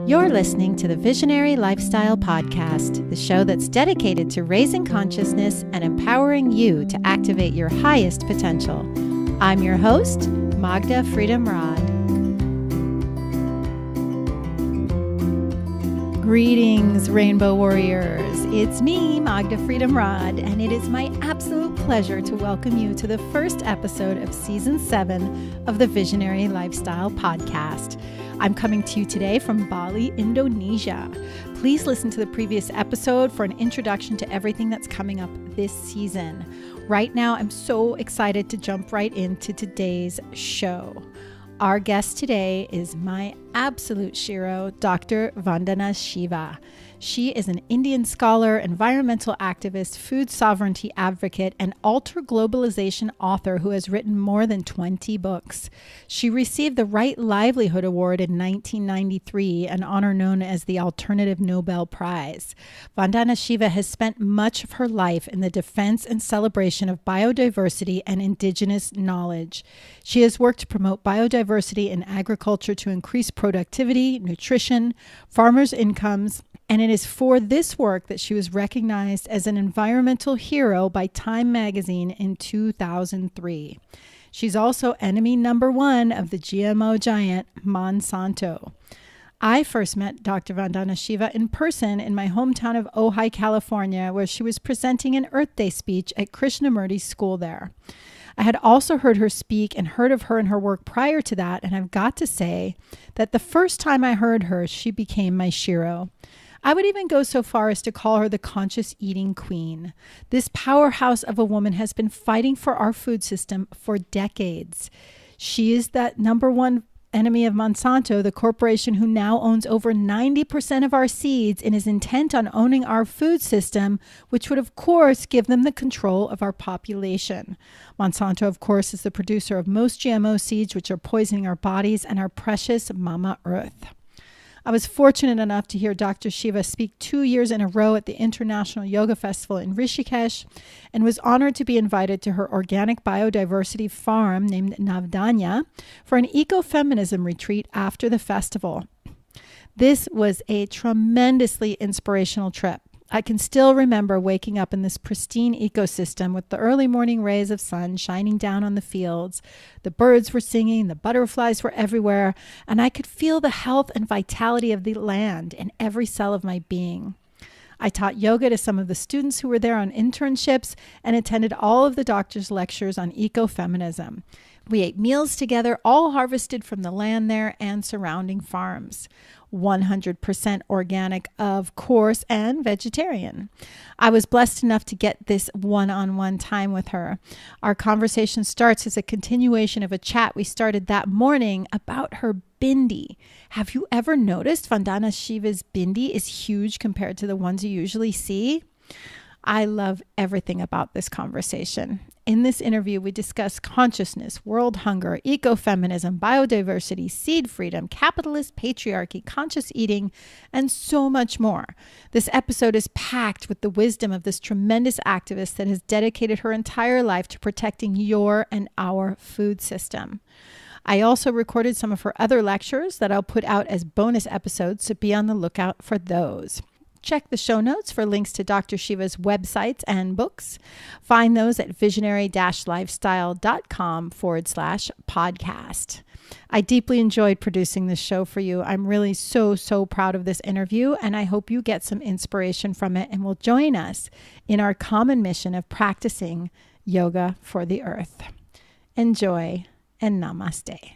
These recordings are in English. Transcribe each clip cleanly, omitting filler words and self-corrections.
You're listening to the Visionary Lifestyle Podcast, the show that's dedicated to raising consciousness and empowering you to activate your highest potential. I'm your host, Magda Freedom Rod. Greetings, Rainbow Warriors. It's me, Magda Freedom Rod, and it is my absolute pleasure to welcome you to the first episode of Season 7 of the Visionary Lifestyle Podcast. I'm coming to you today from Bali, Indonesia. Please listen to the previous episode for an introduction to everything that's coming up this season. Right now, I'm so excited to jump right into today's show. Our guest today is my absolute shiro, Dr. Vandana Shiva. She is an Indian scholar, environmental activist, food sovereignty advocate, and alter-globalization author who has written more than 20 books. She received the Livelihood Award in 1993, an honor known as the Alternative Nobel Prize. Vandana Shiva has spent much of her life in the defense and celebration of biodiversity and indigenous knowledge. She has worked to promote biodiversity in agriculture to increase productivity, nutrition, farmers' incomes, and it is for this work that she was recognized as an environmental hero by Time magazine in 2003. She's also enemy number one of the GMO giant Monsanto. I first met Dr. Vandana Shiva in person in my hometown of Ojai, California, where she was presenting an Earth Day speech at Krishnamurti's school there. I had also heard her speak and heard of her and her work prior to that, and I've got to say that the first time I heard her, she became my shiro. I would even go so far as to call her the conscious eating queen. This powerhouse of a woman has been fighting for our food system for decades. She is that number one enemy of Monsanto, the corporation who now owns over 90% of our seeds and is intent on owning our food system, which would, of course, give them the control of our population. Monsanto, of course, is the producer of most GMO seeds, which are poisoning our bodies and our precious Mama Earth. I was fortunate enough to hear Dr. Shiva speak 2 years in a row at the International Yoga Festival in Rishikesh and was honored to be invited to her organic biodiversity farm named Navdanya for an ecofeminism retreat after the festival. This was a tremendously inspirational trip. I can still remember waking up in this pristine ecosystem with the early morning rays of sun shining down on the fields. The birds were singing, the butterflies were everywhere, and I could feel the health and vitality of the land in every cell of my being. I taught yoga to some of the students who were there on internships and attended all of the doctor's lectures on ecofeminism. We ate meals together, all harvested from the land there and surrounding farms. 100% organic, of course, and vegetarian. I was blessed enough to get this one-on-one time with her. Our conversation starts as a continuation of a chat we started that morning about her bindi. Have you ever noticed Vandana Shiva's bindi is huge compared to the ones you usually see? I love everything about this conversation. In this interview, we discuss consciousness, world hunger, ecofeminism, biodiversity, seed freedom, capitalist patriarchy, conscious eating, and so much more. This episode is packed with the wisdom of this tremendous activist that has dedicated her entire life to protecting your and our food system. I also recorded some of her other lectures that I'll put out as bonus episodes, so be on the lookout for those. Check the show notes for links to Dr. Shiva's websites and books. Find those at visionary-lifestyle.com/podcast. I deeply enjoyed producing this show for you. I'm really so proud of this interview, and I hope you get some inspiration from it and will join us in our common mission of practicing yoga for the earth. Enjoy and namaste.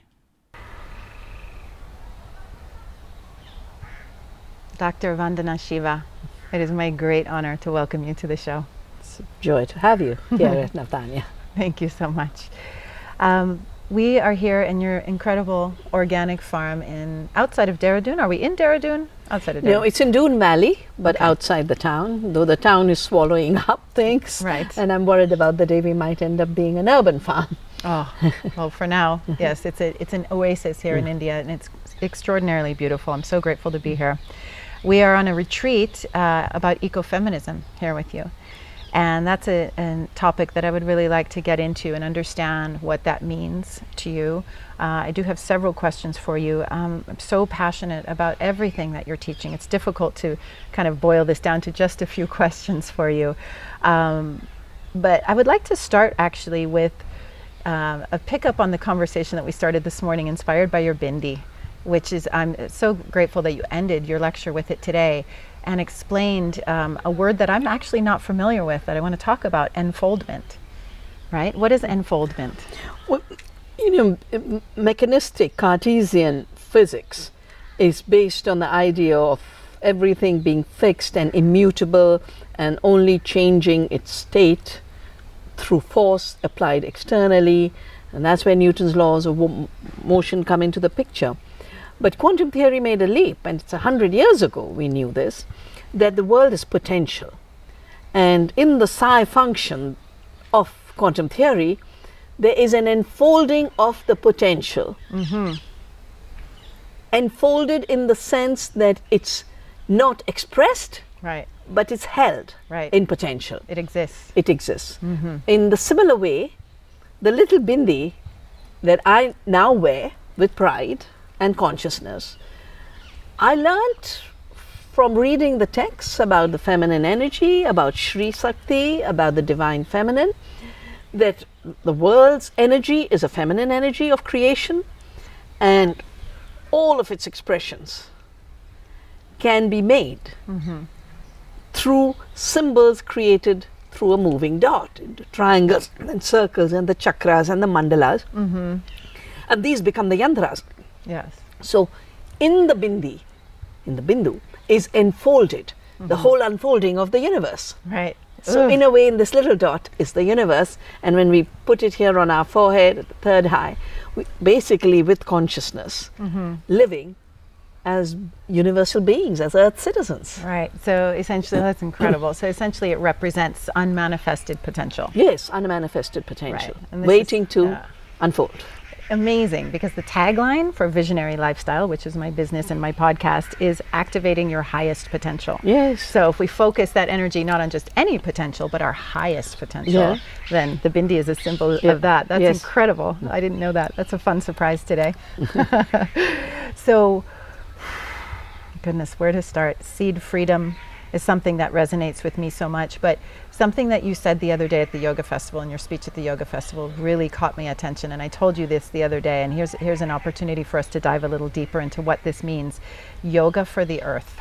Dr. Vandana Shiva, it is my great honor to welcome you to the show. It's a joy to have you here at Navdanya. Thank you so much. We are here in your incredible organic farm outside of Dehradun. Are we in Dehradun? Outside of Dehradun? No, it's in Doon Valley, but outside the town, though the town is swallowing up things. Right. And I'm worried about the day we might end up being an urban farm. Oh, well, for now, yes, it's an oasis here in India, and it's extraordinarily beautiful. I'm so grateful to be here. We are on a retreat about ecofeminism here with you. And that's a topic that I would really like to get into and understand what that means to you. I do have several questions for you. I'm so passionate about everything that you're teaching. It's difficult to kind of boil this down to just a few questions for you. But I would like to start actually with a pickup on the conversation that we started this morning, inspired by your bindi, which is, I'm so grateful that you ended your lecture with it today and explained a word that I'm actually not familiar with that I want to talk about, enfoldment, right? What is enfoldment? Well, mechanistic Cartesian physics is based on the idea of everything being fixed and immutable and only changing its state through force applied externally, and that's where Newton's laws of motion come into the picture. But quantum theory made a leap, and it's 100 years ago we knew this, that the world is potential. And in the psi function of quantum theory, there is an enfolding of the potential. Enfolded in the sense that it's not expressed, Right. but it's held Right. in potential. It exists. It exists. In the similar way, the little bindi that I now wear with pride and consciousness, I learnt from reading the texts about the feminine energy, about Shri Sakti, about the divine feminine, that the world's energy is a feminine energy of creation, and all of its expressions can be made through symbols created through a moving dot, into triangles and circles and the chakras and the mandalas. And these become the yantras. Yes. So in the bindi, in the bindu, is enfolded the whole unfolding of the universe. Right. So in a way, in this little dot is the universe, and when we put it here on our forehead at the third eye, we basically with consciousness, living as universal beings, as Earth citizens. Right. So essentially, that's incredible. So essentially, it represents unmanifested potential. Yes, unmanifested potential, Right. And this waiting is, to unfold. Amazing, because the tagline for Visionary Lifestyle, which is my business and my podcast, is activating your highest potential. Yes. So if we focus that energy not on just any potential, but our highest potential, Yeah. then the bindi is a symbol of that. That's Yes. incredible. I didn't know that. That's a fun surprise today. So, goodness, where to start? Seed freedom is something that resonates with me so much, but something that you said the other day at the yoga festival, in your speech at the yoga festival, really caught my attention. And I told you this the other day, and here's an opportunity for us to dive a little deeper into what this means. Yoga for the earth.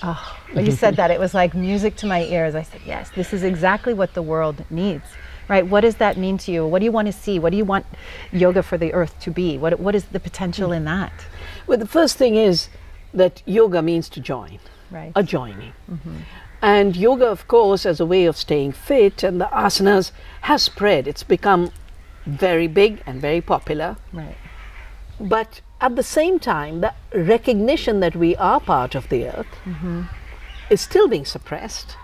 Oh, when you said that, it was like music to my ears. I said, yes, this is exactly what the world needs. Right? What does that mean to you? What do you want to see? What do you want yoga for the earth to be? What is the potential in that? Well, the first thing is that yoga means to join, Right. a joining. And yoga, of course, as a way of staying fit, and the asanas has spread. It's become very big and very popular. Right. But at the same time, the recognition that we are part of the earth is still being suppressed,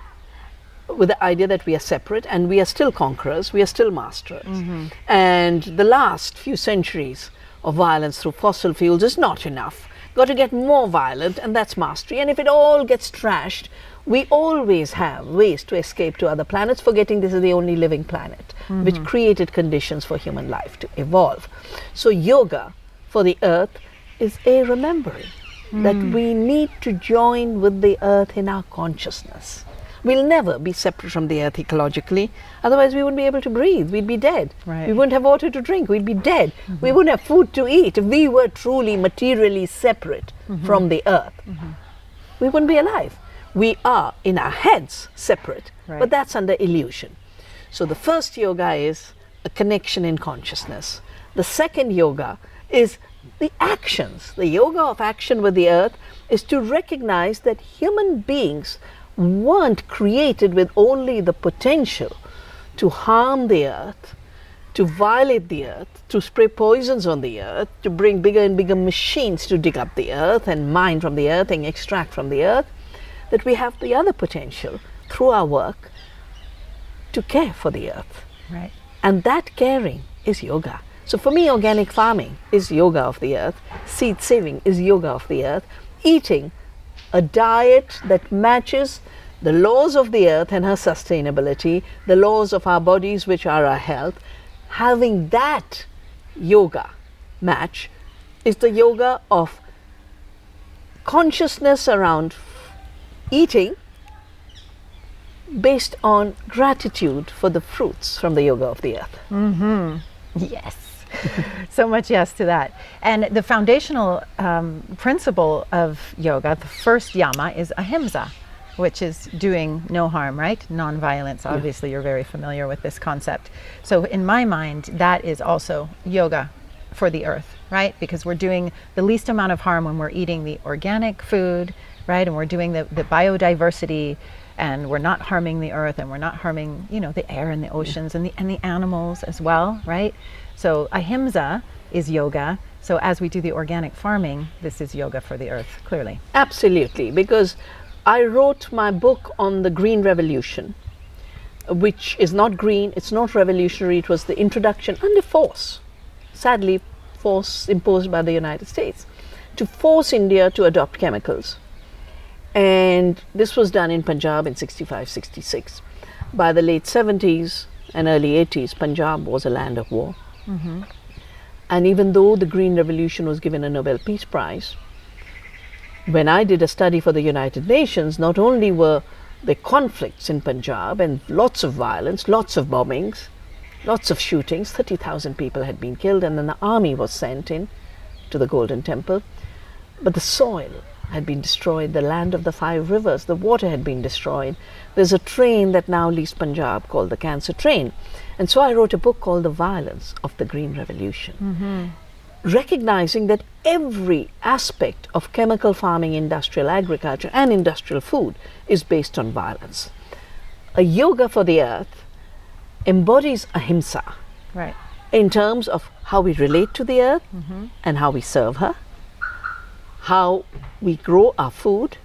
with the idea that we are separate and we are still conquerors, we are still masters. And the last few centuries of violence through fossil fuels is not enough. Got to get more violent, and that's mastery. And if it all gets trashed, we always have ways to escape to other planets, forgetting this is the only living planet, which created conditions for human life to evolve. So yoga for the earth is a remembering that we need to join with the earth in our consciousness. We'll never be separate from the earth ecologically, otherwise we wouldn't be able to breathe, we'd be dead. Right. We wouldn't have water to drink, we'd be dead. We wouldn't have food to eat. If we were truly materially separate from the earth, we wouldn't be alive. We are in our heads separate, Right. but that's under illusion. So the first yoga is a connection in consciousness. The second yoga is the actions. The yoga of action with the earth is to recognize that human beings weren't created with only the potential to harm the earth, to violate the earth, to spray poisons on the earth, to bring bigger and bigger machines to dig up the earth and mine from the earth and extract from the earth, that we have the other potential through our work to care for the earth. Right. And that caring is yoga. So for me, organic farming is yoga of the earth, seed saving is yoga of the earth, eating a diet that matches the laws of the earth and her sustainability, the laws of our bodies which are our health, having that yoga match is the yoga of consciousness around eating based on gratitude for the fruits from the yoga of the earth. Yes. So much yes to that. And the foundational principle of yoga, the first yama, is ahimsa, which is doing no harm, right? Non-violence. Obviously, you're very familiar with this concept. So in my mind, that is also yoga for the earth, right? Because we're doing the least amount of harm when we're eating the organic food, right? And we're doing the biodiversity, and we're not harming the earth, and we're not harming, you know, the air and the oceans and the animals as well, right? So ahimsa is yoga. So as we do the organic farming, this is yoga for the earth, clearly. Absolutely, because I wrote my book on the Green Revolution, which is not green, it's not revolutionary, it was the introduction under force, sadly force imposed by the United States, to force India to adopt chemicals. And this was done in Punjab in 65-66. By the late 70s and early 80s, Punjab was a land of war. And even though the Green Revolution was given a Nobel Peace Prize, when I did a study for the United Nations, not only were there conflicts in Punjab and lots of violence, lots of bombings, lots of shootings, 30,000 people had been killed, and then the army was sent in to the Golden Temple, but the soil had been destroyed, the land of the 5 rivers, the water had been destroyed. There's a train that now leaves Punjab called the Cancer Train. And so I wrote a book called The Violence of the Green Revolution, recognizing that every aspect of chemical farming, industrial agriculture, and industrial food is based on violence. A yoga for the earth embodies ahimsa, Right. in terms of how we relate to the earth and how we serve her, how we grow our food,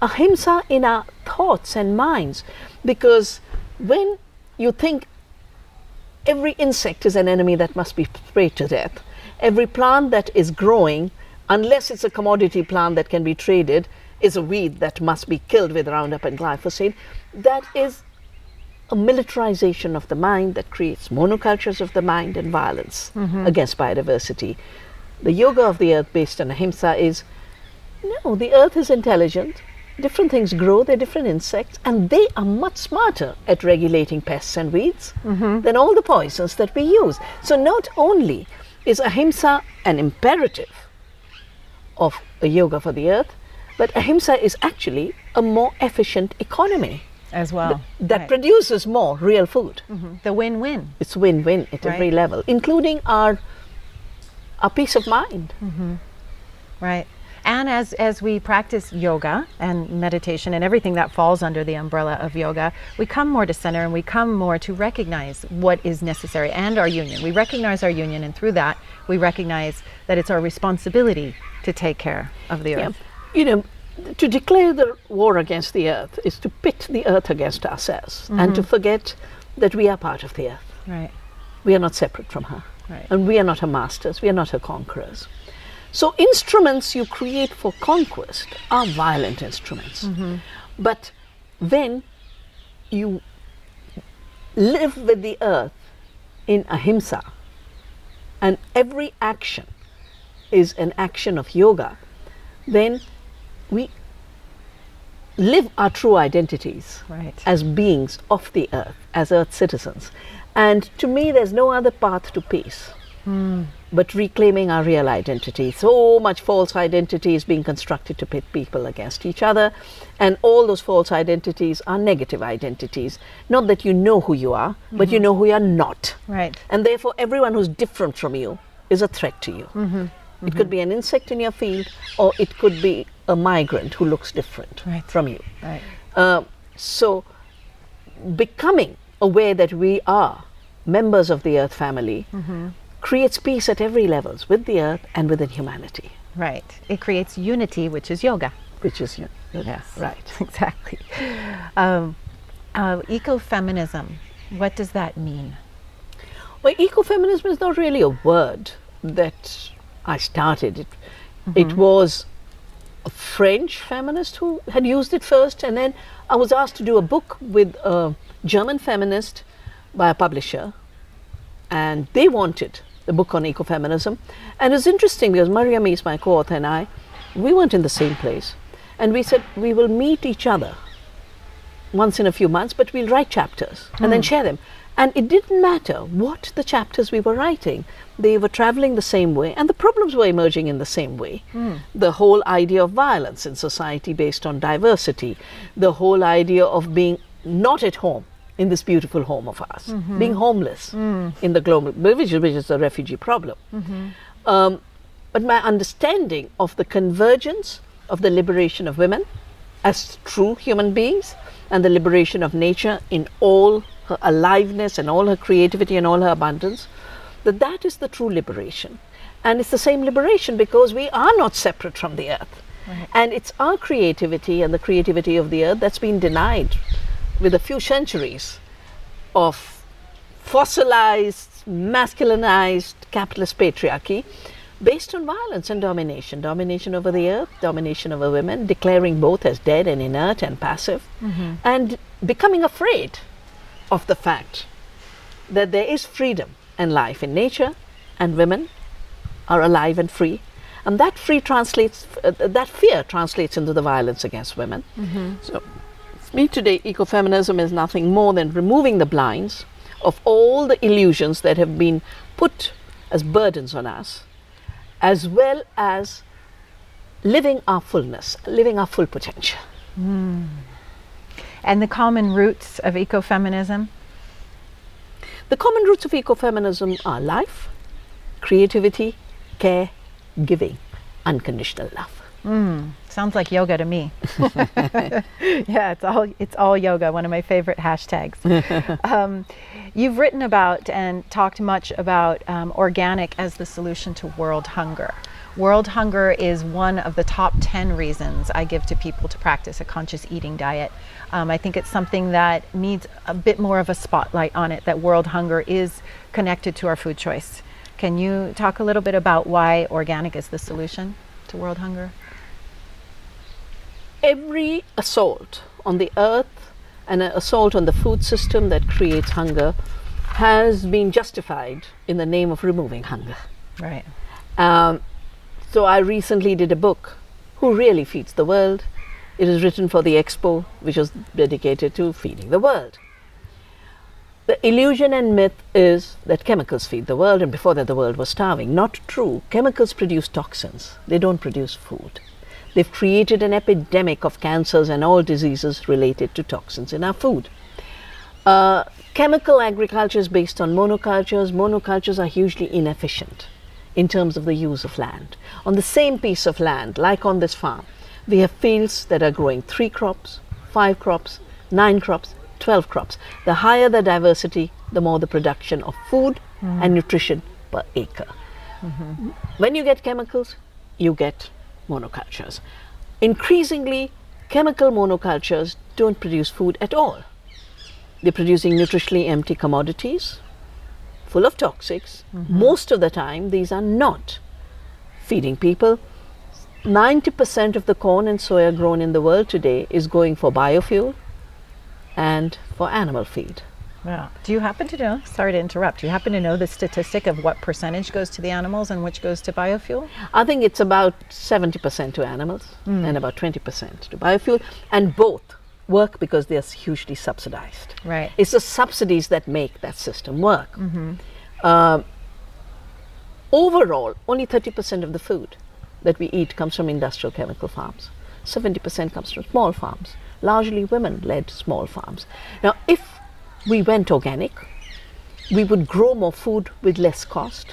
ahimsa in our thoughts and minds, because when you think every insect is an enemy that must be sprayed to death, every plant that is growing, unless it's a commodity plant that can be traded, is a weed that must be killed with Roundup and glyphosate, that is a militarization of the mind that creates monocultures of the mind and violence against biodiversity. The yoga of the earth based on ahimsa is, no, the earth is intelligent, different things grow, they're different insects, and they are much smarter at regulating pests and weeds than all the poisons that we use. So not only is ahimsa an imperative of a yoga for the earth, but ahimsa is actually a more efficient economy As well. that Right. produces more real food. The win-win. It's win-win at every Right. level, including our peace of mind. Right. And as we practice yoga and meditation and everything that falls under the umbrella of yoga, we come more to center, and we come more to recognize what is necessary and our union. We recognize our union, and through that, we recognize that it's our responsibility to take care of the earth. You know, to declare the war against the earth is to pit the earth against ourselves and to forget that we are part of the earth. Right. We are not separate from her. Right. And we are not her masters, we are not her conquerors. So instruments you create for conquest are violent instruments. But when you live with the earth in ahimsa, and every action is an action of yoga, then we live our true identities Right. as beings of the earth, as earth citizens. And to me, there's no other path to peace but reclaiming our real identity. So much false identity is being constructed to pit people against each other, and all those false identities are negative identities. Not that you know who you are, but you know who you are not. Right. And therefore, everyone who's different from you is a threat to you. It could be an insect in your field, or it could be a migrant who looks different Right. from you. Right. So, becoming aware that we are members of the earth family creates peace at every levels with the earth and within humanity. Right. It creates unity, which is yoga. Which is Yes. right. Exactly. Ecofeminism. What does that mean? Well, ecofeminism is not really a word that I started. It was a French feminist who had used it first, and then I was asked to do a book with a German feminist by a publisher, and they wanted the book on ecofeminism. And it was interesting because Maria Mies, my co-author, and we weren't in the same place, and we said we will meet each other once in a few months, but we'll write chapters and then share them. And it didn't matter what the chapters we were writing, they were traveling the same way, and the problems were emerging in the same way. The whole idea of violence in society based on diversity, the whole idea of being not at home in this beautiful home of ours, being homeless in the global, which is a refugee problem. But my understanding of the convergence of the liberation of women as true human beings and the liberation of nature in all her aliveness and all her creativity and all her abundance, that is the true liberation. And it's the same liberation because we are not separate from the earth. Right. And it's our creativity and the creativity of the earth that's been denied with a few centuries of fossilized, masculinized capitalist patriarchy based on violence and domination. Domination over the earth, domination over women, declaring both as dead and inert and passive, and becoming afraid of the fact that there is freedom and life in nature, and women are alive and free, and that fear translates into the violence against women. So, for me today, ecofeminism is nothing more than removing the blinds of all the illusions that have been put as burdens on us, as well as living our fullness, living our full potential. And the common roots of ecofeminism? The common roots of ecofeminism are life, creativity, care, giving, unconditional love. Sounds like yoga to me. Yeah, it's all yoga, one of my favorite hashtags. You've written about and talked much about organic as the solution to world hunger. World hunger is one of the top 10 reasons I give to people to practice a conscious eating diet. I think it's something that needs a bit more of a spotlight on it, that world hunger is connected to our food choice. Can you talk a little bit about why organic is the solution to world hunger? Every assault on the earth and an assault on the food system that creates hunger has been justified in the name of removing hunger. Right. So I recently did a book, Who Really Feeds the World? It is written for the Expo, which was dedicated to feeding the world. The illusion and myth is that chemicals feed the world, and before that the world was starving. Not true. Chemicals produce toxins. They don't produce food. They've created an epidemic of cancers and all diseases related to toxins in our food. Chemical agriculture is based on monocultures. Monocultures are hugely inefficient in terms of the use of land. On the same piece of land, like on this farm, we have fields that are growing 3 crops, 5 crops, 9 crops, 12 crops. The higher the diversity, the more the production of food and nutrition per acre. When you get chemicals, you get monocultures. Increasingly, chemical monocultures don't produce food at all. They're producing nutritionally empty commodities full of toxics. Most of the time, these are not feeding people. 90% of the corn and soya grown in the world today is going for biofuel and for animal feed. Wow. Do you happen to know, sorry to interrupt, do you happen to know the statistic of what percentage goes to the animals and which goes to biofuel? I think it's about 70% to animals and about 20% to biofuel, and both work because they are hugely subsidized. Right. It's the subsidies that make that system work. Overall, only 30% of the food that we eat comes from industrial chemical farms. 70% comes from small farms, largely women-led small farms. Now, if we went organic, we would grow more food with less cost.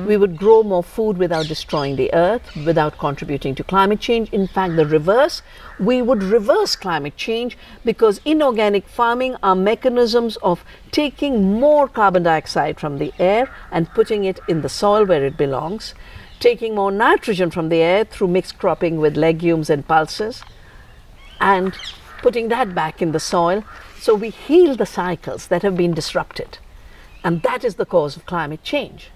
We would grow more food without destroying the earth, without contributing to climate change. In fact, the reverse, we would reverse climate change, because in organic farming are mechanisms of taking more carbon dioxide from the air and putting it in the soil where it belongs, taking more nitrogen from the air through mixed cropping with legumes and pulses, and putting that back in the soil. So we heal the cycles that have been disrupted. And that is the cause of climate change.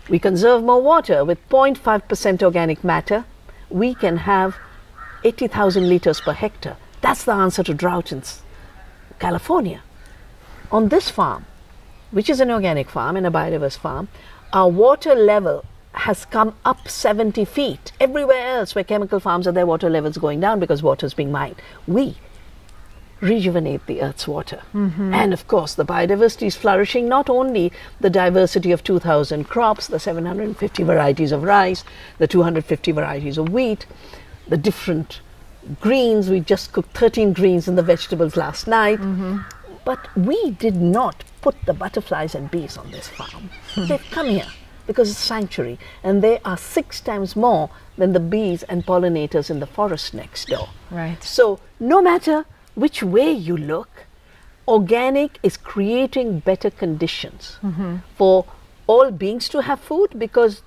We conserve more water with 0.5% organic matter, we can have 80,000 liters per hectare. That's the answer to drought in California. On this farm, which is an organic farm and a biodiverse farm, our water level has come up 70 feet. Everywhere else where chemical farms are, their water levels going down because water is being mined. We rejuvenate the earth's water. And of course, the biodiversity is flourishing, not only the diversity of 2,000 crops, the 750 varieties of rice, the 250 varieties of wheat, the different greens. We just cooked 13 greens in the vegetables last night. But we did not put the butterflies and bees on this farm. They've come here because it's a sanctuary, and they are 6 times more than the bees and pollinators in the forest next door. Right. So no matter which way you look, organic is creating better conditions for all beings to have food, because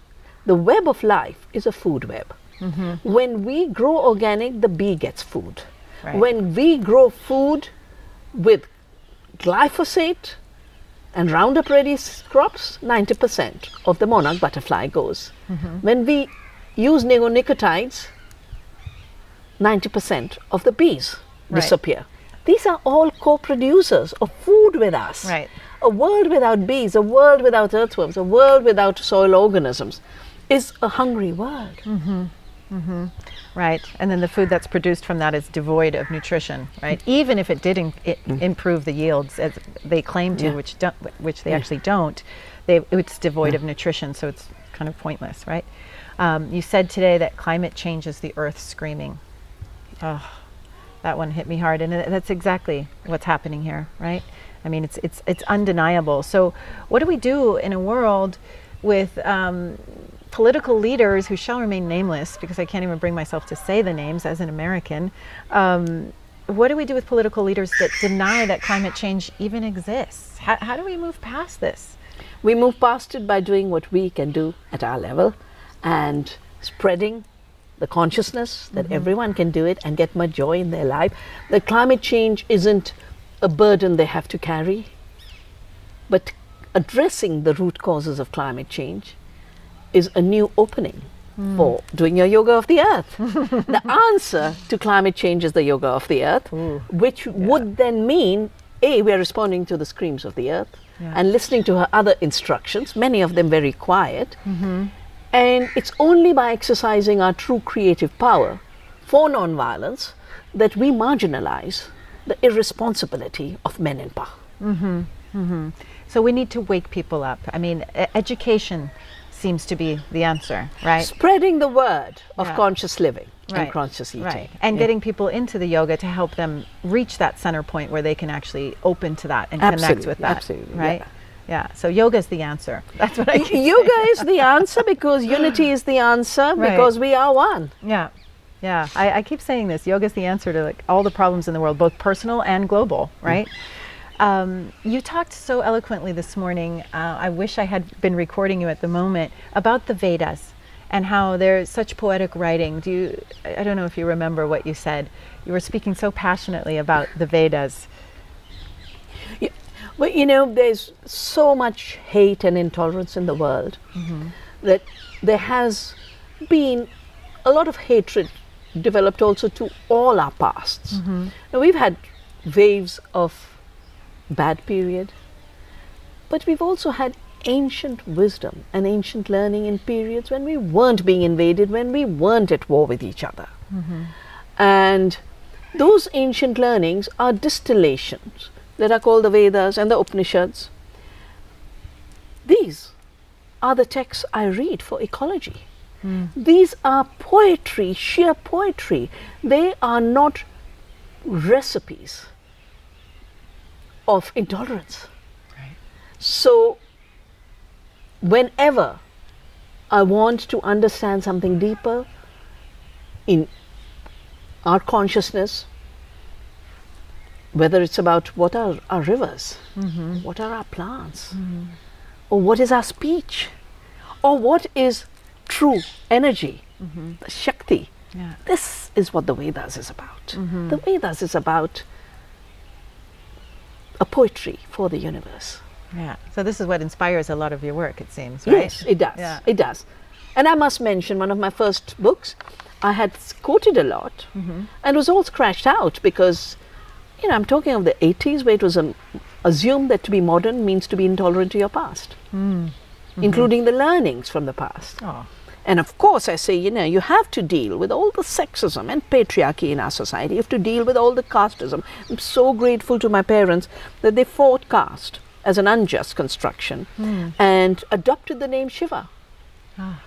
the web of life is a food web. When we grow organic, the bee gets food. Right. When we grow food with glyphosate and Roundup Ready crops, 90% of the monarch butterfly goes. When we use neonicotinoids, 90% of the bees disappear. These are all co-producers of food with us. Right. A world without bees, a world without earthworms, a world without soil organisms is a hungry world. Right, and then the food that's produced from that is devoid of nutrition, right? Even if it did improve the yields as they claim to, which they actually don't, it's devoid of nutrition, so it's kind of pointless, right? You said today that climate change is the earth screaming. Oh, that one hit me hard, and that's exactly what's happening here, right? I mean, it's undeniable. So what do we do in a world with political leaders who shall remain nameless, because I can't even bring myself to say the names as an American? What do we do with political leaders that deny that climate change even exists? How do we move past this? We move past it by doing what we can do at our level and spreading the consciousness that everyone can do it and get more joy in their life. That climate change isn't a burden they have to carry, but addressing the root causes of climate change is a new opening for doing your yoga of the earth. The answer to climate change is the yoga of the earth, which would then mean, A, we are responding to the screams of the earth and listening to her other instructions, many of them very quiet. And it's only by exercising our true creative power for nonviolence that we marginalize the irresponsibility of men in power. So we need to wake people up. I mean, education seems to be the answer, right? Spreading the word of conscious living and conscious eating. Right. And getting people into the yoga to help them reach that center point where they can actually open to that and connect with that. Absolutely. Right? Yeah. So yoga is the answer. That's what I keep Yoga is the answer because unity is the answer because we are one. Yeah. Yeah. I keep saying this. Yoga is the answer to like all the problems in the world, both personal and global, right? You talked so eloquently this morning, I wish I had been recording you at the moment, about the Vedas and how there's such poetic writing. I don't know if you remember what you said. You were speaking so passionately about the Vedas. Yeah. Well, you know, there's so much hate and intolerance in the world that there has been a lot of hatred developed also to all our pasts. Now, we've had waves of bad period, but we've also had ancient wisdom and ancient learning in periods when we weren't being invaded, when we weren't at war with each other. And those ancient learnings are distillations that are called the Vedas and the Upanishads. These are the texts I read for ecology. These are poetry, sheer poetry. They are not recipes of intolerance. So whenever I want to understand something deeper in our consciousness, whether it's about what are our rivers, what are our plants, or what is our speech, or what is true energy, the Shakti. This is what the Vedas is about. The Vedas is about a poetry for the universe. Yeah. So this is what inspires a lot of your work, it seems, right? Yes, it does. It does. And I must mention one of my first books, I had quoted a lot, and was all scratched out because, I'm talking of the 80s, where it was assumed that to be modern means to be intolerant to your past, including the learnings from the past. Oh. And of course, I say, you have to deal with all the sexism and patriarchy in our society. You have to deal with all the casteism. I'm so grateful to my parents that they fought caste as an unjust construction and adopted the name Shiva. Ah.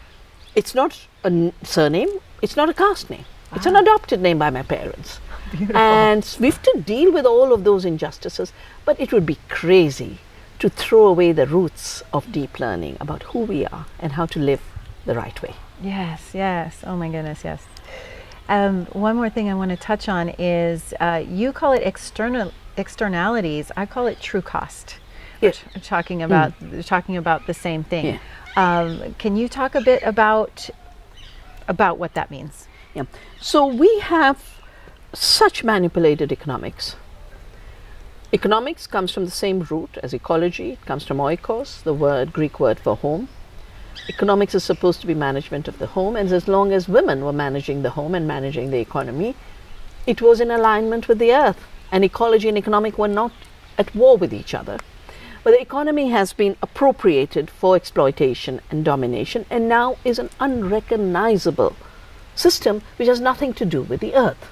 It's not a surname, it's not a caste name. It's an adopted name by my parents. Beautiful. And we have to deal with all of those injustices. But it would be crazy to throw away the roots of deep learning about who we are and how to live the right way. Yes, yes. Oh my goodness, yes. One more thing I want to touch on is you call it externalities. I call it true cost. Yes. I'm talking about the same thing. Yeah. Can you talk a bit about what that means? Yeah. So we have such manipulated economics. Economics comes from the same root as ecology. It comes from oikos, the Greek word for home. Economics is supposed to be management of the home, and as long as women were managing the home and managing the economy, it was in alignment with the earth, and ecology and economic were not at war with each other. But the economy has been appropriated for exploitation and domination, and now is an unrecognizable system which has nothing to do with the earth.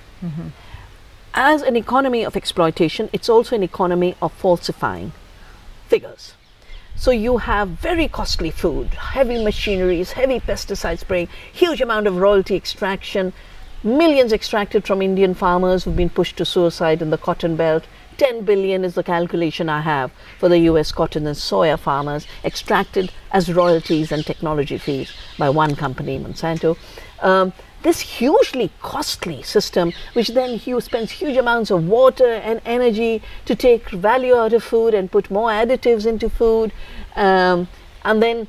As an economy of exploitation, it's also an economy of falsifying figures. So you have very costly food, heavy machineries, heavy pesticide spraying, huge amount of royalty extraction, millions extracted from Indian farmers who've been pushed to suicide in the cotton belt. 10 billion is the calculation I have for the US cotton and soya farmers extracted as royalties and technology fees by one company, Monsanto. This hugely costly system, which then spends huge amounts of water and energy to take value out of food and put more additives into food, and then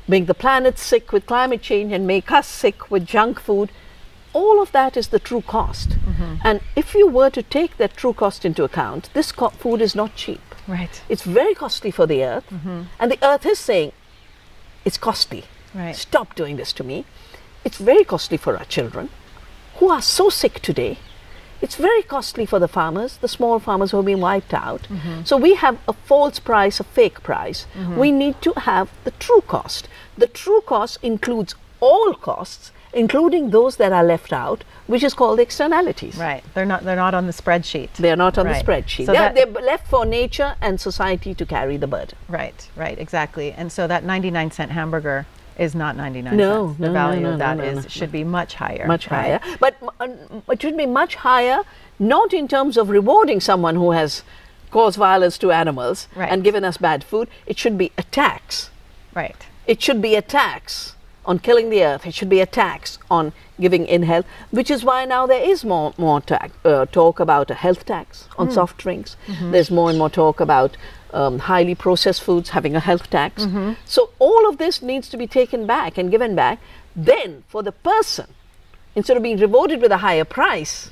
make the planet sick with climate change and make us sick with junk food. All of that is the true cost. And if you were to take that true cost into account, this food is not cheap. Right. It's very costly for the earth, and the earth is saying, it's costly. Right. Stop doing this to me. It's very costly for our children, who are so sick today. It's very costly for the farmers, the small farmers who have been wiped out. So we have a false price, a fake price. We need to have the true cost. The true cost includes all costs, including those that are left out, which is called externalities. Right. They're not on the spreadsheet. They're not on Right. the spreadsheet. So They're left for nature and society to carry the burden. Right, exactly. And so that 99-cent hamburger is not 99 No, cents. The no, value no, of that no. should be much higher. Much right? higher. But it should be much higher, not in terms of rewarding someone who has caused violence to animals Right. and given us bad food. It should be a tax. Right. It should be a tax on killing the earth. It should be a tax on giving in health, which is why now there is more talk about a health tax on soft drinks. There's more and more talk about highly processed foods having a health tax. So all of this needs to be taken back and given back. Then for the person, instead of being rewarded with a higher price,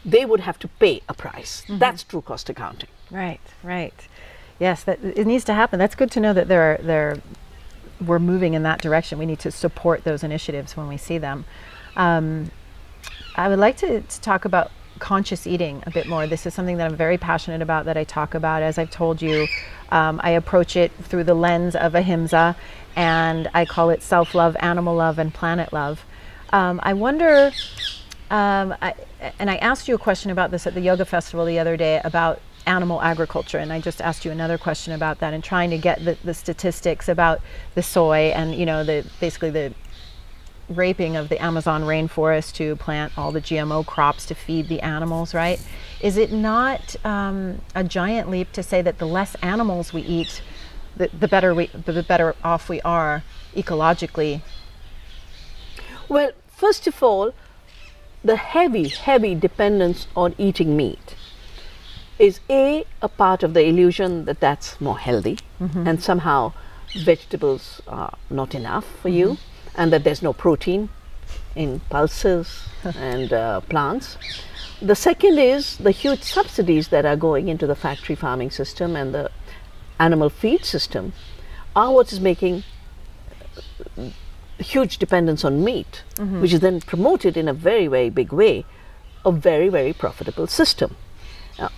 they would have to pay a price. That's true cost accounting. Right. Yes, that it needs to happen. That's good to know that we're moving in that direction. We need to support those initiatives when we see them. I would like to talk about conscious eating a bit more. This is something that I'm very passionate about, that I talk about. As I've told you, I approach it through the lens of ahimsa, and I call it self-love, animal love, and planet love. I wonder, and I asked you a question about this at the yoga festival the other day about animal agriculture, and I just asked you another question about that, and trying to get the statistics about the soy and basically the raping of the Amazon rainforest to plant all the GMO crops to feed the animals, right? Is it not a giant leap to say that the less animals we eat, the better off we are ecologically? Well, first of all, the heavy dependence on eating meat is a part of the illusion that that's more healthy, and somehow vegetables are not enough for you, and that there's no protein in pulses and plants. The second is the huge subsidies that are going into the factory farming system and the animal feed system are what is making huge dependence on meat, which is then promoted in a very, very big way, a very, very profitable system. Now,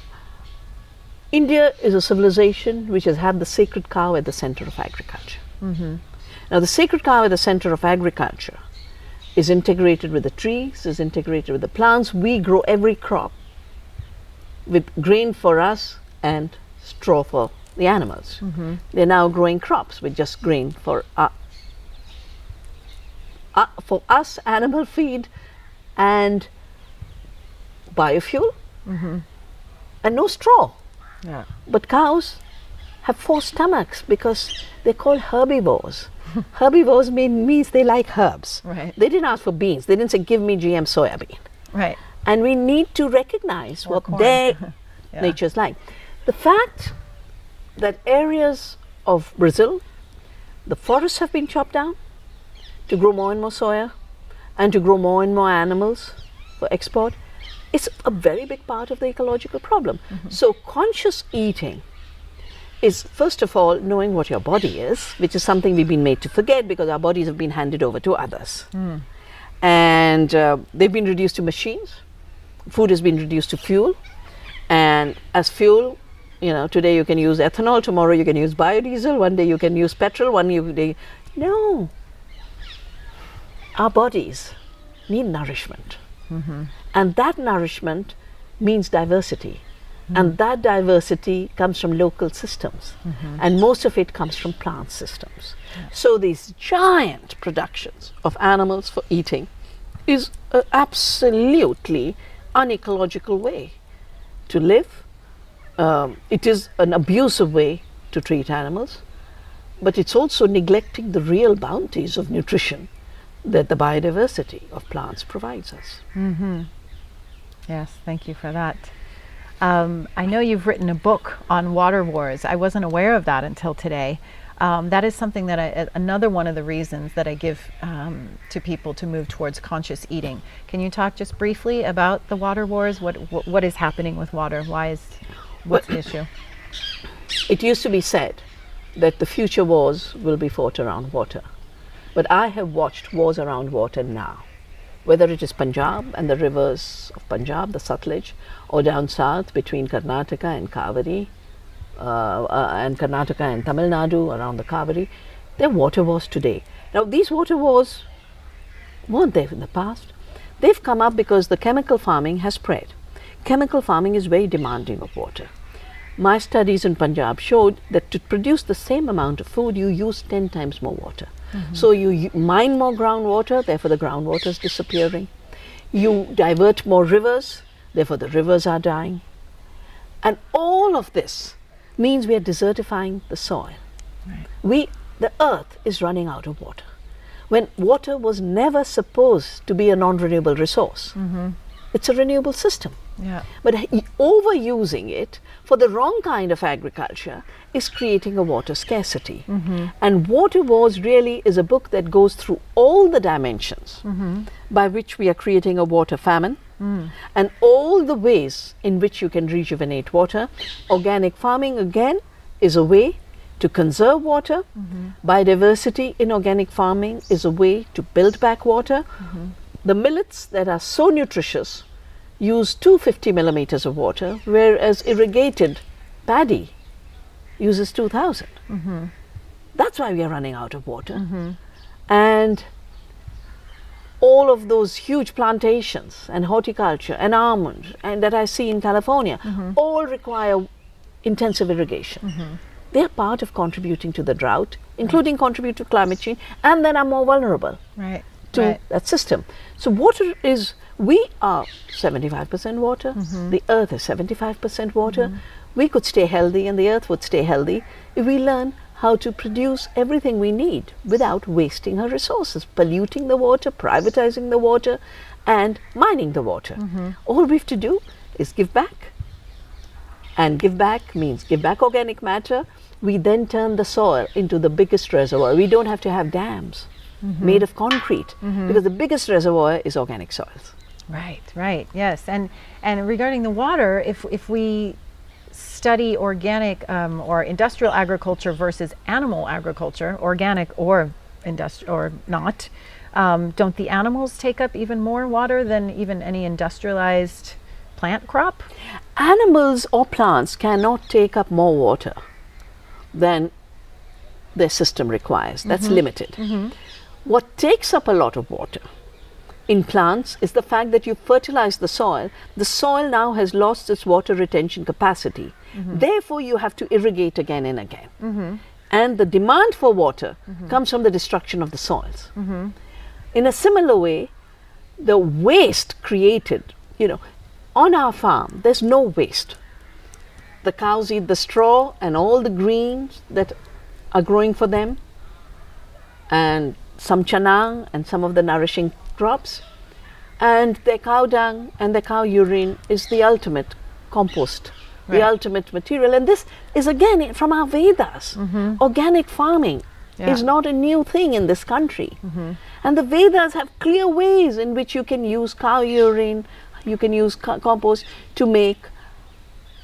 India is a civilization which has had the sacred cow at the center of agriculture. Now, the sacred cow at the center of agriculture is integrated with the trees, is integrated with the plants. We grow every crop with grain for us and straw for the animals. They're now growing crops with just grain for us, animal feed and biofuel, and no straw. Yeah. But cows have 4 stomachs because they're called herbivores. Herbivores means they like herbs. Right. They didn't ask for beans. They didn't say, give me GM soya bean. Right. And we need to recognize Or what corn. their Yeah. nature's like. The fact that areas of Brazil, the forests have been chopped down to grow more and more soya and to grow more and more animals for export, is a very big part of the ecological problem. So conscious eating is, first of all, knowing what your body is, which is something we've been made to forget because our bodies have been handed over to others. And they've been reduced to machines. Food has been reduced to fuel. And as fuel, you know, today you can use ethanol, tomorrow you can use biodiesel, one day you can use petrol, no. Our bodies need nourishment. And that nourishment means diversity. And that diversity comes from local systems. And most of it comes from plant systems. So these giant productions of animals for eating is an absolutely unecological way to live. It is an abusive way to treat animals, but it's also neglecting the real bounties of nutrition that the biodiversity of plants provides us. Yes, thank you for that. I know you've written a book on water wars. I wasn't aware of that until today. That is something that another one of the reasons that I give to people to move towards conscious eating. Can you talk just briefly about the water wars? What is happening with water? What's the issue? It used to be said that the future wars will be fought around water. But I have watched wars around water now. Whether it is Punjab and the rivers of Punjab, the Satluj, or down south between Karnataka and Kaveri, and Karnataka and Tamil Nadu around the Kaveri, there are water wars today. Now these water wars weren't there in the past. They've come up because the chemical farming has spread. Chemical farming is very demanding of water. My studies in Punjab showed that to produce the same amount of food, you use 10 times more water. So you mine more groundwater, therefore the groundwater is disappearing. You divert more rivers, therefore the rivers are dying. And all of this means we are desertifying the soil. The earth is running out of water. When water was never supposed to be a non-renewable resource. It's a renewable system. Yeah. But overusing it for the wrong kind of agriculture is creating a water scarcity. And Water Wars really is a book that goes through all the dimensions by which we are creating a water famine and all the ways in which you can rejuvenate water. Organic farming, again, is a way to conserve water. Biodiversity in organic farming is a way to build back water. The millets that are so nutritious use 250 millimeters of water, whereas irrigated paddy uses 2,000. That's why we are running out of water. And all of those huge plantations and horticulture and almond and that I see in California all require intensive irrigation. They are part of contributing to the drought, including contribute to climate change, and then are more vulnerable to that system. So water is, we are 75% water, the earth is 75% water. We could stay healthy and the earth would stay healthy if we learn how to produce everything we need without wasting our resources, polluting the water, privatizing the water, and mining the water. All we have to do is give back. And give back means give back organic matter. We then turn the soil into the biggest reservoir. We don't have to have dams made of concrete because the biggest reservoir is organic soils. Right, yes. And regarding the water, if we study organic or industrial agriculture versus animal agriculture, organic or or not, don't the animals take up even more water than even any industrialized plant crop? Animals or plants cannot take up more water than their system requires. That's limited. What takes up a lot of water in plants is the fact that you fertilize the soil. The soil now has lost its water retention capacity. Therefore, you have to irrigate again and again. And the demand for water comes from the destruction of the soils. In a similar way, the waste created, on our farm, there's no waste. The cows eat the straw and all the greens that are growing for them, and some chanang and some of the nourishing crops, and their cow dung and their cow urine is the ultimate compost, the ultimate material. And this is again from our Vedas. Organic farming is not a new thing in this country. And the Vedas have clear ways in which you can use cow urine, you can use compost to make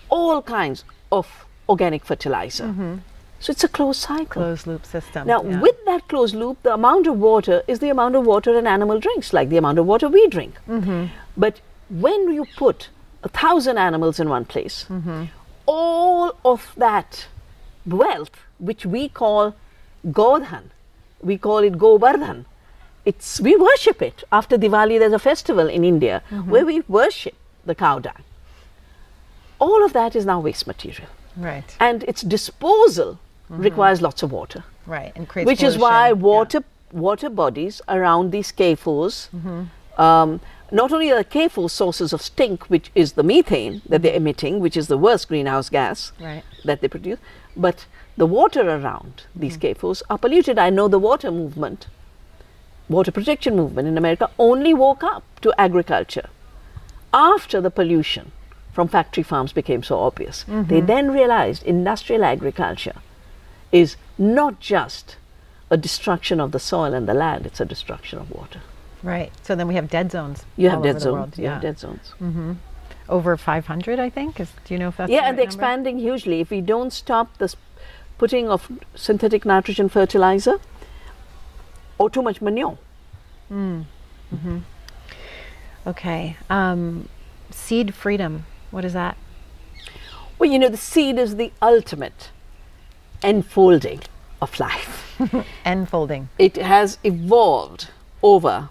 all kinds of organic fertilizer. So it's a closed cycle. Closed loop system. Now, with that closed loop, the amount of water is the amount of water an animal drinks, like the amount of water we drink. But when you put 1,000 animals in one place, all of that wealth, which we call Godhan, we call it Govardhan, we worship it. After Diwali, there's a festival in India where we worship the cow dung. All of that is now waste material. Right. And its disposal requires lots of water. Right. And creates which pollution. is why water bodies around these CAFOs, not only are the CAFOs sources of stink, which is the methane that they're emitting, which is the worst greenhouse gas that they produce, but the water around these CAFOs are polluted. I know the water protection movement in America only woke up to agriculture after the pollution from factory farms became so obvious. They then realized industrial agriculture is not just a destruction of the soil and the land, it's a destruction of water. Right. So then we have dead zones. You have all dead over the zones. world. You have dead zones. Over 500, I think. Do you know if that's Yeah, the right and they're number? expanding hugely. If we don't stop this putting of synthetic nitrogen fertilizer or too much manure. Okay. Seed freedom. What is that? Well, the seed is the ultimate enfolding of life. Enfolding. It has evolved over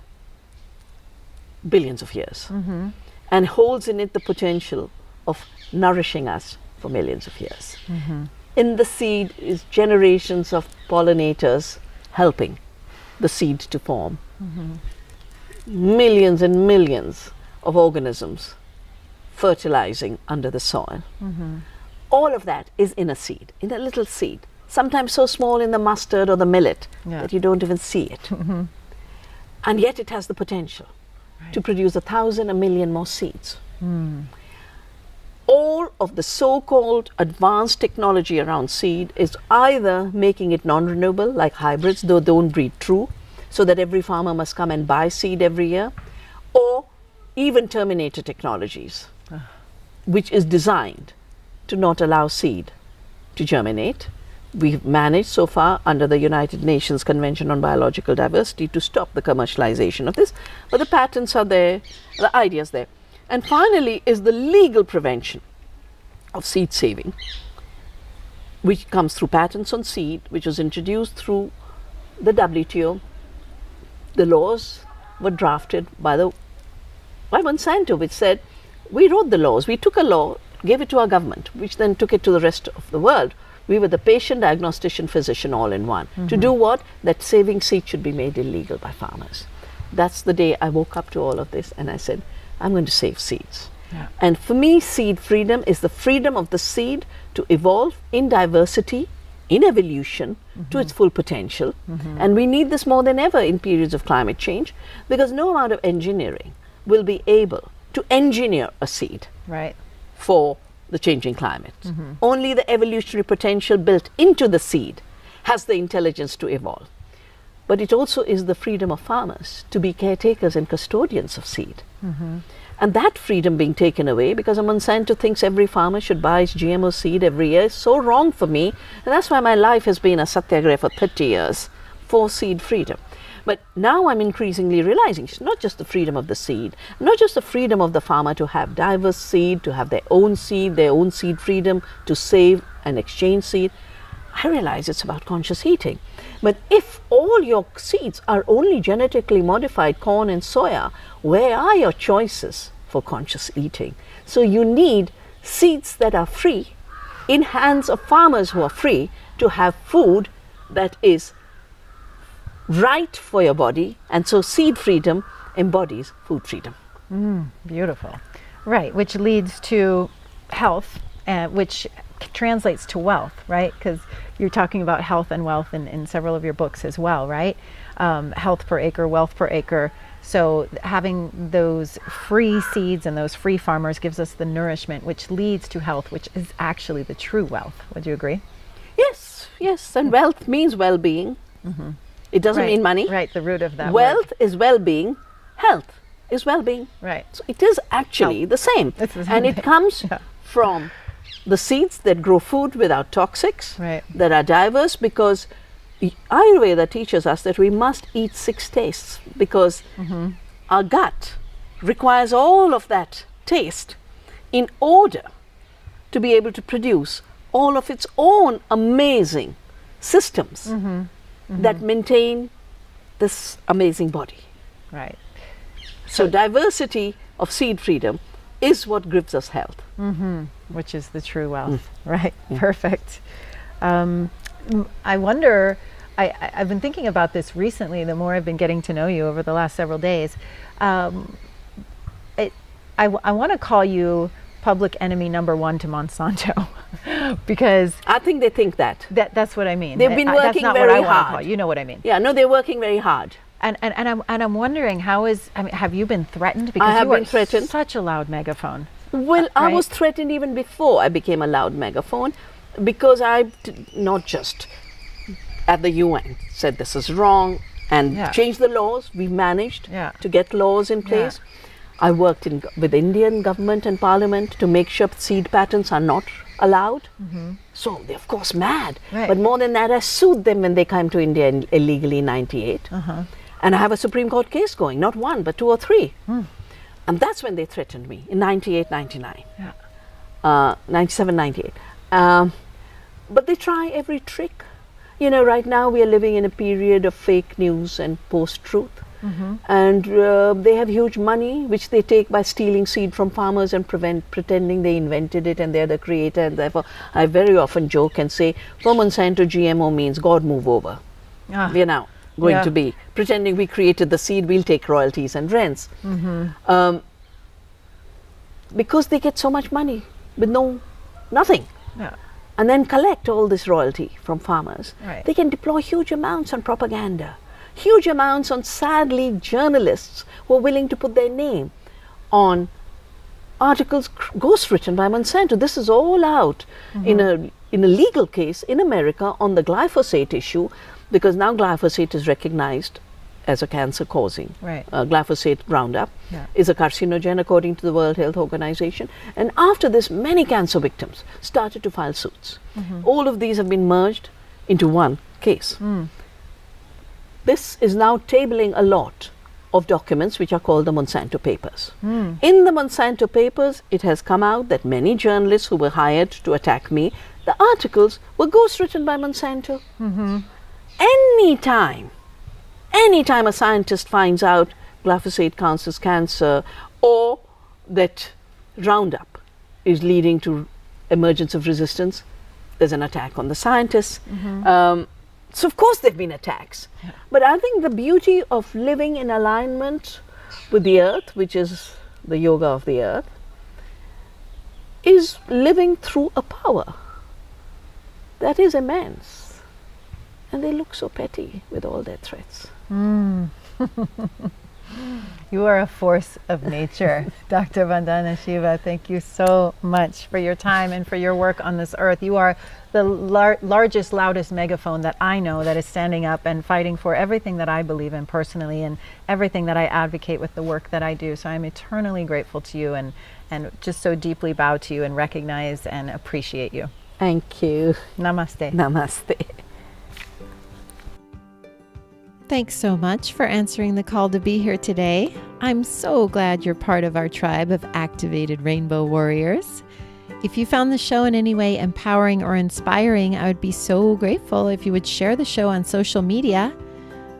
billions of years and holds in it the potential of nourishing us for millions of years. In the seed is generations of pollinators helping the seed to form. Millions and millions of organisms fertilizing under the soil. All of that is in a seed, in a little seed, sometimes so small in the mustard or the millet that you don't even see it. And yet it has the potential to produce 1,000, 1,000,000 more seeds. All of the so-called advanced technology around seed is either making it non-renewable, like hybrids, though don't breed true, so that every farmer must come and buy seed every year, or even terminator technologies, which is designed to not allow seed to germinate. We've managed so far under the United Nations Convention on Biological Diversity to stop the commercialization of this, but the patents are there, the ideas there. And finally is the legal prevention of seed saving, which comes through patents on seed, which was introduced through the WTO. The laws were drafted by Monsanto, which said, we wrote the laws, we took a law, gave it to our government, which then took it to the rest of the world. We were the patient, diagnostician, physician all in one. To do what? That saving seed should be made illegal by farmers. That's the day I woke up to all of this and I said, I'm going to save seeds. And for me, seed freedom is the freedom of the seed to evolve in diversity, in evolution, to its full potential. And we need this more than ever in periods of climate change, because no amount of engineering will be able to engineer a seed for the changing climate. Only the evolutionary potential built into the seed has the intelligence to evolve. But it also is the freedom of farmers to be caretakers and custodians of seed. And that freedom being taken away because a Monsanto thinks every farmer should buy its GMO seed every year is so wrong for me. And that's why my life has been a satyagraha for 30 years, for seed freedom. But now I'm increasingly realizing it's not just the freedom of the seed, not just the freedom of the farmer to have diverse seed, to have their own seed freedom, to save and exchange seed. I realize it's about conscious eating. But if all your seeds are only genetically modified corn and soya, where are your choices for conscious eating? So you need seeds that are free in hands of farmers who are free to have food that is right for your body, and so seed freedom embodies food freedom. Beautiful. Right, which leads to health, which translates to wealth, right? Because you're talking about health and wealth in several of your books as well, right? Health per acre, wealth per acre. So having those free seeds and those free farmers gives us the nourishment, which leads to health, which is actually the true wealth. Would you agree? Yes, and wealth means well-being. It doesn't mean money. Right, the root of that Wealth word. is well-being, health is well-being. Right. So it is actually the same. It's the same And it thing. comes from the seeds that grow food without toxics, Right. that are diverse, because Ayurveda teaches us that we must eat 6 tastes, because our gut requires all of that taste in order to be able to produce all of its own amazing systems that maintain this amazing body. Right. So diversity of seed freedom is what gives us health. Which is the true wealth. Right. Perfect. I wonder, I've been thinking about this recently, the more I've been getting to know you over the last several days. I want to call you public enemy number 1 to Monsanto because I think they think that. that's what I mean. They've been That's working not very what I want to hard. call you. You know what I mean. Yeah, no, they're working very hard. And I'm wondering have you been threatened? Because I have you been are threatened. Such a loud megaphone. Well, I Right. was threatened even before I became a loud megaphone, because not just at the UN said this is wrong and changed the laws. We managed to get laws in place. I worked with Indian government and parliament to make sure seed patents are not allowed. So they're of course mad. Right. But more than that, I sued them when they came to India illegally in 98. And I have a Supreme Court case going, not 1, but 2 or 3. And that's when they threatened me in 98, 99, 97, 98. But they try every trick. You know, right now we are living in a period of fake news and post-truth. And they have huge money, which they take by stealing seed from farmers and pretending they invented it and they're the creator. And therefore, I very often joke and say, for Monsanto, GMO means God move over. We're now going to be pretending we created the seed, we'll take royalties and rents. Because they get so much money with nothing. And then collect all this royalty from farmers. Right. They can deploy huge amounts on propaganda, huge amounts on, sadly, journalists who are willing to put their name on articles ghostwritten by Monsanto. This is all out in a legal case in America on the glyphosate issue, because now glyphosate is recognized as a cancer causing. Right. Glyphosate Roundup is a carcinogen according to the World Health Organization. And after this, many cancer victims started to file suits. All of these have been merged into one case. This is now tabling a lot of documents which are called the Monsanto Papers. In the Monsanto Papers, it has come out that many journalists who were hired to attack me, the articles were ghostwritten by Monsanto. Anytime a scientist finds out glyphosate causes cancer, or that Roundup is leading to emergence of resistance, there's an attack on the scientists. So of course there have been attacks. But I think the beauty of living in alignment with the earth, which is the yoga of the earth, is living through a power that is immense. And they look so petty with all their threats. You are a force of nature. Dr. Vandana Shiva, thank you so much for your time and for your work on this earth. You are the largest, loudest megaphone that I know that is standing up and fighting for everything that I believe in personally and everything that I advocate with the work that I do. So I'm eternally grateful to you and just so deeply bow to you and recognize and appreciate you. Thank you. Namaste. Namaste. Thanks so much for answering the call to be here today. I'm so glad you're part of our tribe of activated rainbow warriors. If you found the show in any way empowering or inspiring, I would be so grateful if you would share the show on social media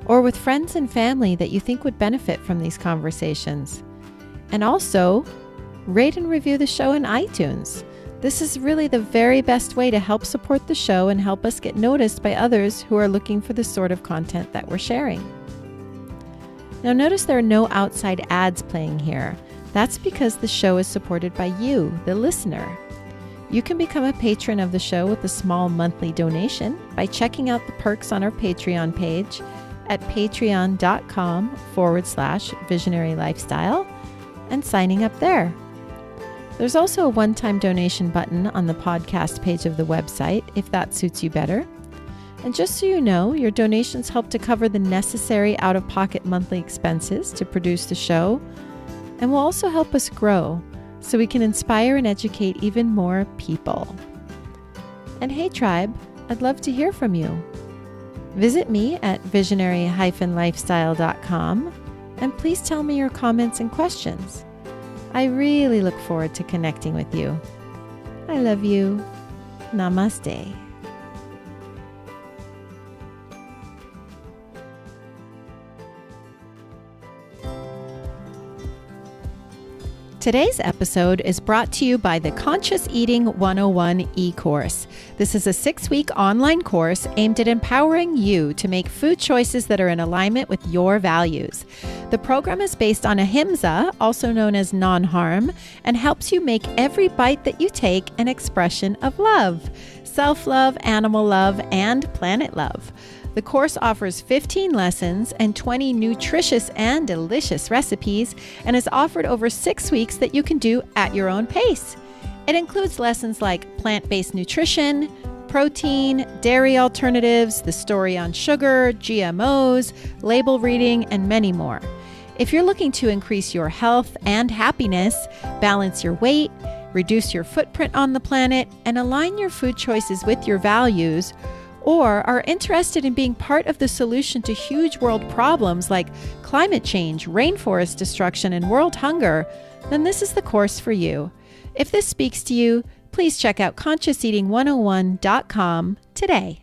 or with friends and family that you think would benefit from these conversations. And also, rate and review the show in iTunes. This is really the very best way to help support the show and help us get noticed by others who are looking for the sort of content that we're sharing. Now notice there are no outside ads playing here. That's because the show is supported by you, the listener. You can become a patron of the show with a small monthly donation by checking out the perks on our Patreon page at patreon.com/visionary lifestyle and signing up there. There's also a one-time donation button on the podcast page of the website if that suits you better. And just so you know, your donations help to cover the necessary out-of-pocket monthly expenses to produce the show and will also help us grow so we can inspire and educate even more people. And hey tribe, I'd love to hear from you. Visit me at visionary-lifestyle.com and please tell me your comments and questions. I really look forward to connecting with you. I love you. Namaste. Today's episode is brought to you by the Conscious Eating 101 e-course. This is a 6-week online course aimed at empowering you to make food choices that are in alignment with your values. The program is based on ahimsa, also known as non-harm, and helps you make every bite that you take an expression of love, self-love, animal love, and planet love. The course offers 15 lessons and 20 nutritious and delicious recipes and is offered over 6 weeks that you can do at your own pace. It includes lessons like plant-based nutrition, protein, dairy alternatives, the story on sugar, GMOs, label reading, and many more. If you're looking to increase your health and happiness, balance your weight, reduce your footprint on the planet, and align your food choices with your values, or are interested in being part of the solution to huge world problems like climate change, rainforest destruction, and world hunger, then this is the course for you. If this speaks to you, please check out consciouseating101.com today.